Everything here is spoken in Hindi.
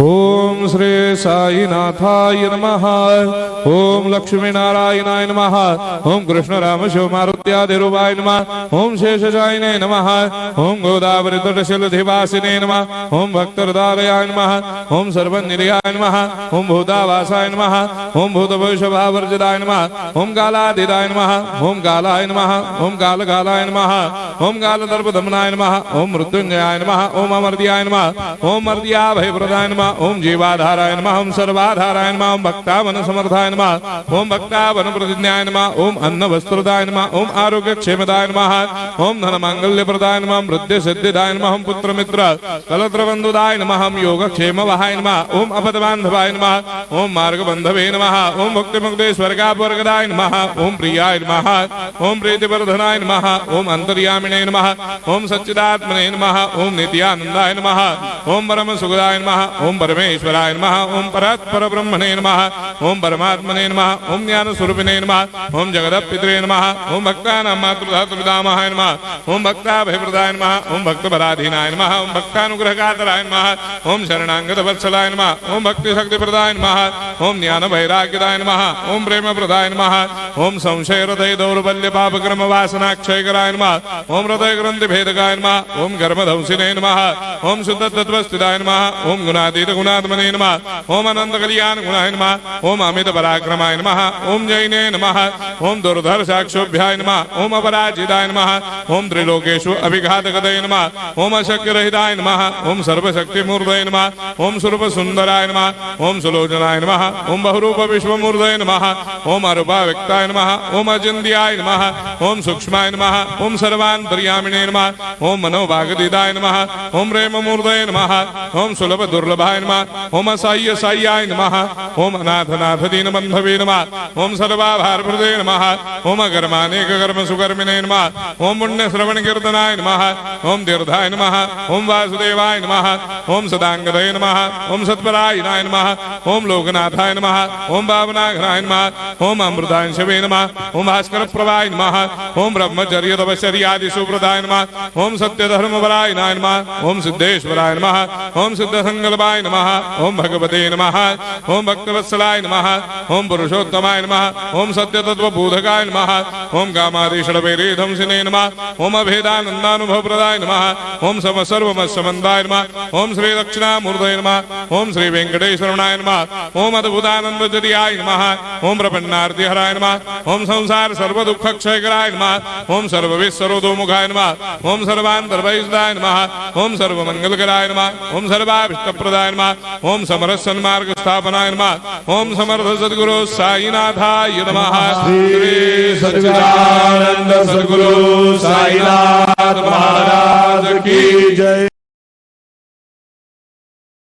ओम श्री साईनाथाय नमः। ओम लक्ष्मी नारायणाय नमः। ओम कृष्ण राम शिव मारुत्यादिरूपाय नमः। ओम शेषशायिने नमः। ओम गोदावरी तटशिलधिवासिने नमः। ओम भक्तहृदयाय नमः। ओम सर्वनिलयाय नमः। ओम भूतावासाय नमः। ओम भूतभविष्यभावर्जिताय नमः। ओम कालातीताय नमः। ओम कालाय नमः। ओम कालकालाय नमः। ओम कालदर्पदमनाय नमः। ओम मृत्युंजयाय नमः। ओम अमर्त्याय नमः। ओम मर्त्याभयप्रदाय नमः। ओम जीवाधाराय नमः। ओम सर्वाधाराय नमः। ओम भक्तावन समर्थाय नमः। ओम भक्तावन प्रतिज्ञाय नमः। ओम अन्न वस्त्रदाय नमः। ओम आरोग्य क्षेमदाय नमः। ओम धन मांगल्य प्रदाय नमः। ओम वृद्धि सिद्धिदाय नमः। ओम पुत्र मित्र कलत्र बंधुदाय नमः। ओम योग क्षेम वहाय नमः। ओम अपद बांधवाय नमः। ओम मार्ग बंधवे नमः। ओम भक्ति मुक्ति स्वर्गापवर्गदाय नमः। ओम प्रियाय नमः। ओम प्रीतिवर्धनाय नमः। ओम अंतर्यामिने नमः। ओम सच्चिदात्मने नमः। ओम नित्यानंदाय नमः। ओम परम सुखदाय नमः। ओम परमेश्वराय नमः। ओम परात्पर ब्रह्मणे नमः। ओम परमात्मने नमः। ओम ज्ञान स्वरूपिणे नमः। ओम जगदपितरे नमः। ओम भक्तानां मातृधातुर्पितामहाय नमः। ओम भक्ताभयप्रदाय नमः। ओम भक्तपराधीनाय नमः। ओम भक्तानुग्रहकातराय नमः। ओम शरणागत वत्सलाय नमः। ओम भक्ति शक्ति प्रदाय नमः। ओम ज्ञान वैराग्यदाय नमः। ओम प्रेम प्रदाय नमः। ओम संशय हृदय दौर्बल्य पाप कर्म वासना क्षयकराय नमः। ओम हृदय ग्रंथि भेदकाय नमः। ओम कर्मधंसिने नमः। ओम शुद्ध तत्वस्थिताय नमः। ओम गुणातीत गुणात्मने नमः। ओम अनंत कल्याण गुणाय नमः। ओम अमित पराक्रमाय नमः। ओम जैने नमः। ओम दुर्धर्षाक्षोभ्याय नमः। ओम अपराजिताय नमः। ओम त्रिलोकेषु अभिघातगतये नमः। ओम अशक्यरहिताय नमः। ओम सर्वशक्तिमूर्तये नमः। ओम स्वरूप सुंदराय नमः। ओम सुलोचनाय नमः। ओम बहुरूप विश्वमूर्तये नमः। ओम अरूपाव्यक्ताय नमः। ओम अचिन्त्याय नमः। ओम सूक्ष्माय नमः। ओम सर्वान्तर्यामिने नमः। ओम मनोभागदिताय नमः। ओम प्रेममूर्तये नमः। ओम सुलभ दुर्लभाय नमः। ओम असाह्य साह्याय नमः। ओम अनाथनाथ दीनबन्धवे नमः। ओम सर्वाभारप्रदे नमः। ओम अकर्मानेक कर्म सुकर्मिणे नमः। ओम पुण्य श्रवण कीर्तनाय नमः। ओम तीर्थाय नमः। ओम वासुदेवाय नमः। ओम सदांगदये नमः। ओम सत्परायणाय नमः। ओम लोकनाथाय नमः। ओम भावनाघ्नाय नमः। ओम अमृतांशवे नमः। ओम भास्कर प्रभाय नमः। ओम ब्रह्मचर्य तपश्चर्यादि सुप्रदाय नमः। ओम सत्यधर्मपरायणाय नमः। ओम सिद्धेश्वराय नमः। ओम सिद्ध संकल्पाय नमः। ओम भगवते नमः। ओम भक्तवत्सलाय नमः। ओम पुरुषोत्तमाय नमः। ओम सत्यतत्त्वबोधकाय नमः। ओम कामादिषडवेरेधंसिने नमः। ओम अभेदानन्दानुभवप्रदाय नमः। ओम सर्वमस्समन्दाय नमः। ओम श्री दक्षिणामूर्तये नमः। ओम श्री वेंकटेश्वरनाय नमः। ओम अद्भुतानन्दजर्याय नमः। ओम प्रपन्नार्तिहराय नमः। ओम संसार सर्वदुःखक्षयकराय नमः। ओम सर्वविस्सरोदोमुखाय नमः। ओम सर्वान्तर्वैसदाय नमः। ओम सर्वमङ्गलकराय नमः। ओम सर्वाभीष्टप्रदाय नमः। ओम समरस सन्मार्ग स्थापनाय नमः। ओम समर्थ सद्गुरु साईनाथाय नमः। श्री सच्चिदानंद सद्गुरु साईनाथ महाराज की जय।